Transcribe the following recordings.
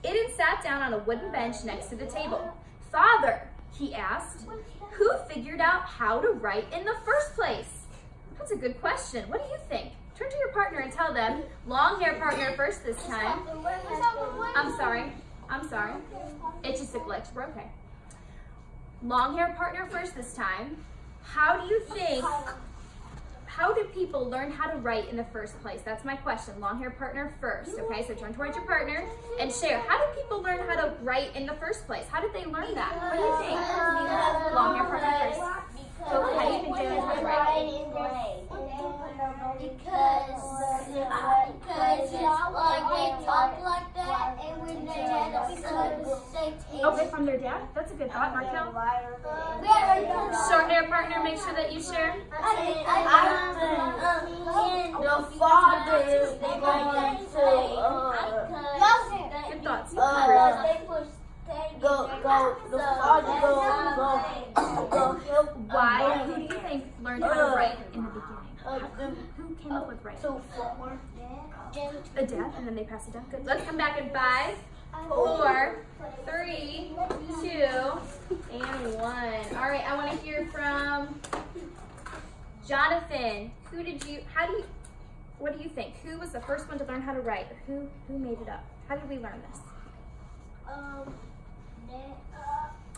Eden sat down on a wooden bench next to the table. Father, he asked, who figured out how to write in the first place? That's a good question. What do you think? Turn to your partner and tell them, long hair partner first this time. I'm sorry. It's just a glitch. We're okay. Long hair partner first this time. How do you think, how did people learn how to write in the first place? That's my question. Long hair partner first. Okay, so turn towards your partner and share. How did people learn how to write in the first place? How did they learn that? What do you think? Long hair partner first. So how do you think they learned how to write? Because they talk like that, and when they had Okay, from their dad? That's a good thought, Markel. Short hair partner, make sure that you share. The father is going to Good thoughts. the father go help. Why? Who do you think learned how to write in the beginning? Who came up with writing? The dad, and then they pass it down. Good. Let's come back in 5, 4, 3, 2, and 1. All right, I want to hear from Jonathan. What do you think? Who was the first one to learn how to write? Who made it up? How did we learn this?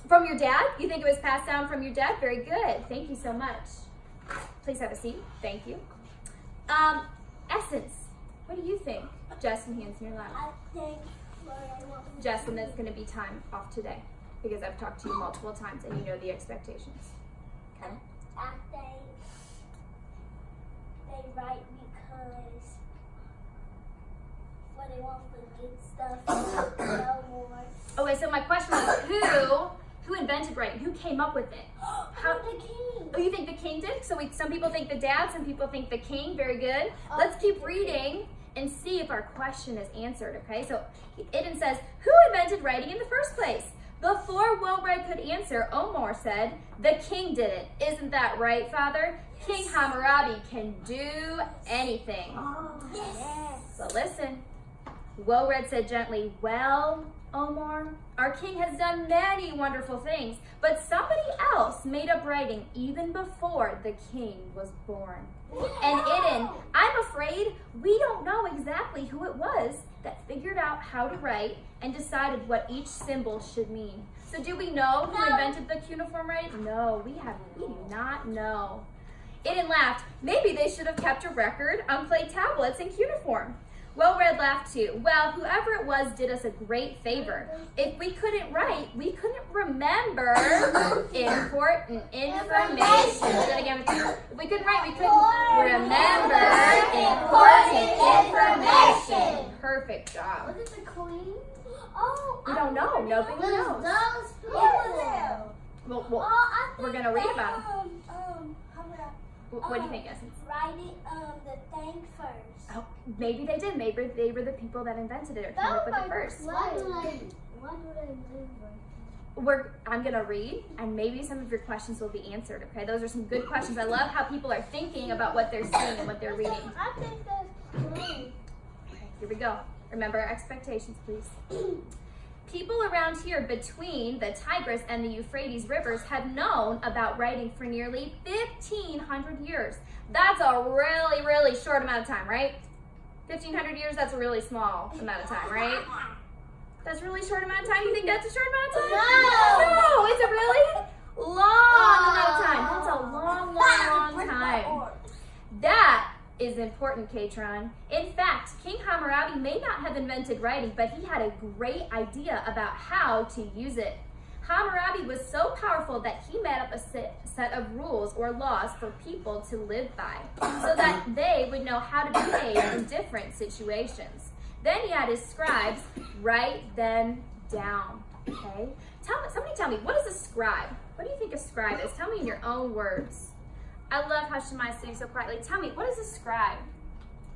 From your dad? You think it was passed down from your dad? Very good. Thank you so much. Please have a seat. Thank you. Essence. What do you think? Justin, hands in your lap. I think Justin, that's going to be time off today because I've talked to you multiple times and you know the expectations. Okay? I think they write because when they want to get stuff no more. Okay, so my question is who invented writing? Who came up with it? The king. Oh, you think the king did? So some people think the dad, some people think the king. Very good. Let's keep reading and see if our question is answered, okay? So Eden says, who invented writing in the first place? Before Well-Read could answer, Omar said, the king did it. Isn't that right, Father? Yes. King Hammurabi can do anything. Yes. So listen. Well-Read said gently, well, Omar, our king has done many wonderful things, but somebody else made up writing even before the king was born. And Eden, I'm afraid we don't know exactly who it was that figured out how to write and decided what each symbol should mean. So do we know who invented the cuneiform writing? No, we do not know. Eden laughed. Maybe they should have kept a record on clay tablets in cuneiform. Well-Read laughed too. Well, whoever it was did us a great favor. If we couldn't write, we couldn't remember important information. Do that again. If we couldn't write, we couldn't remember important information. Perfect job. Was it the queen? Oh, We don't know. Nobody knows. Those people. Well, we're going to read about them. What do you think, Essence? Writing the thing first. Oh, maybe they did. Maybe they were the people that invented it or came up with it first. Why do they do I'm going to read, and maybe some of your questions will be answered, okay? Those are some good questions. I love how people are thinking about what they're seeing and what they're reading. I think that's green. Okay, here we go. Remember our expectations, please. People around here between the Tigris and the Euphrates rivers had known about writing for nearly 1,500 years. That's a really, really short amount of time, right? 1,500 years, that's a really small amount of time, right? That's a really short amount of time? You think that's a short amount of time? No, it's a really long amount of time. That's a long, long, long time. That is important, Katron. In fact, King Hammurabi may not have invented writing, but he had a great idea about how to use it. Hammurabi was so powerful that he made up a set of rules or laws for people to live by so that they would know how to behave in different situations. Then he had his scribes write them down, okay? Somebody tell me, what is a scribe? What do you think a scribe is? Tell me in your own words. I love how Shemaiah is sitting so quietly. Tell me, what is a scribe?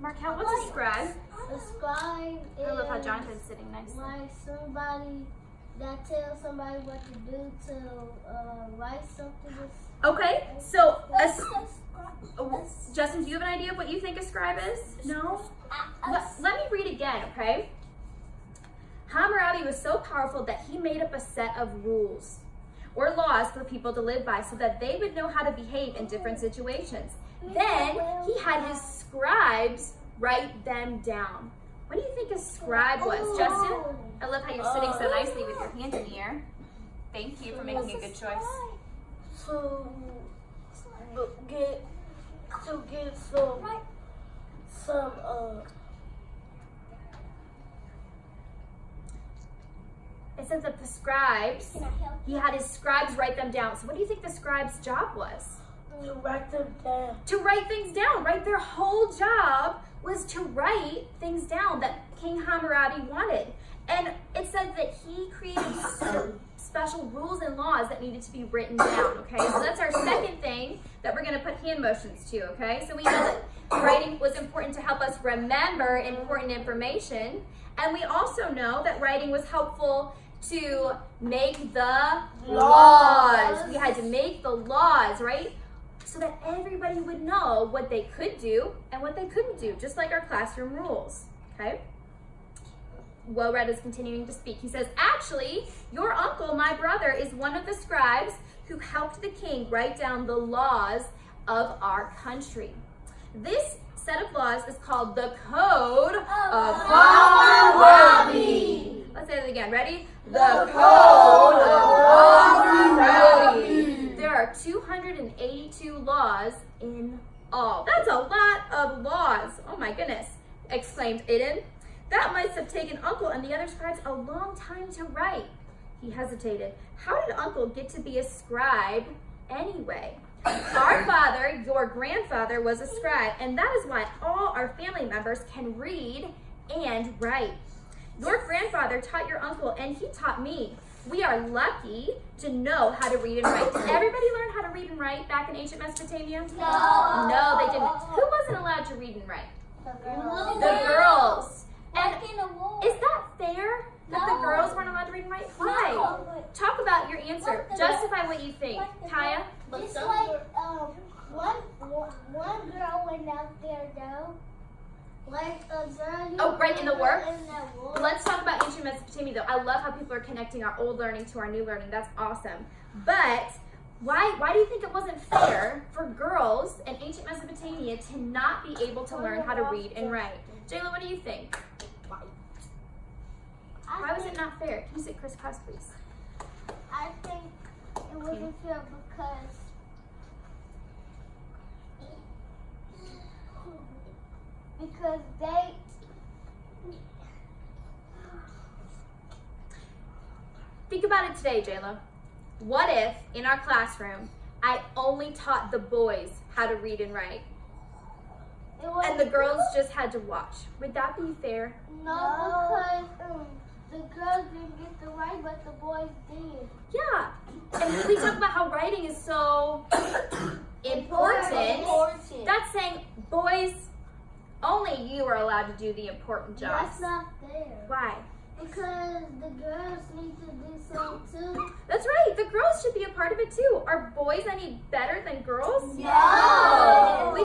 Markel, what's a scribe? A scribe is I love how Jonathan's sitting nicely. like somebody that tells somebody what to do to write something. Okay, so Justin, do you have an idea of what you think a scribe is? No? Let me read again, okay? Hammurabi was so powerful that he made up a set of rules or laws for people to live by so that they would know how to behave in different situations. Then he had his scribes write them down. What do you think a scribe was, Justin? I love how you're sitting so nicely with your hand in the air. Thank you for making a good choice. To get some It says that the scribes, he had his scribes write them down. So what do you think the scribe's job was? to write them down. To write things down, right? Their whole job was to write things down that King Hammurabi wanted. And it says that he created special rules and laws that needed to be written down, okay? So that's our second thing that we're going to put hand motions to, okay? So we know that writing was important to help us remember important information. And we also know that writing was helpful to make the laws. We had to make the laws, right? So that everybody would know what they could do and what they couldn't do, just like our classroom rules, okay? Well-Read is continuing to speak. He says, actually, your uncle, my brother, is one of the scribes who helped the king write down the laws of our country. This set of laws is called the Code of Hammurabi. Let's say that again. Ready? The Code of Hammurabi. There are 282 laws in all. That's a lot of laws. Oh my goodness, exclaimed Idun. That must have taken Uncle and the other scribes a long time to write. He hesitated. How did Uncle get to be a scribe anyway? Our father, your grandfather, was a scribe, and that is why all our family members can read and write. Your grandfather taught your uncle, and he taught me. We are lucky to know how to read and write. Did everybody learn how to read and write back in ancient Mesopotamia? No. No, they didn't. Who wasn't allowed to read and write? The girls. The girls. And Like in a war. is that fair that the girls weren't allowed to read and write? Why? No. Talk about your answer. Justify what you think. Kaya? It's like one girl went out there though. Like a girl. Oh, right, in the war? In that war. Let's talk about ancient Mesopotamia though. I love how people are connecting our old learning to our new learning. That's awesome. But why do you think it wasn't fair for girls in ancient Mesopotamia to not be able to learn how to read and write? Jayla, what do you think? Why was it not fair? Can you sit crisscross, please? I think it wasn't fair because they. Think about it today, Jayla. What if in our classroom I only taught the boys how to read and write, and the girls just had to watch? Would that be fair? No, because the girls didn't get to write, but the boys did. Yeah. And we talk about how writing is so important. That's saying, boys, only you are allowed to do the important jobs. That's not fair. Why? Because the girls need to do so too. That's right. The girls should be a part of it too. Are boys any better than girls? No.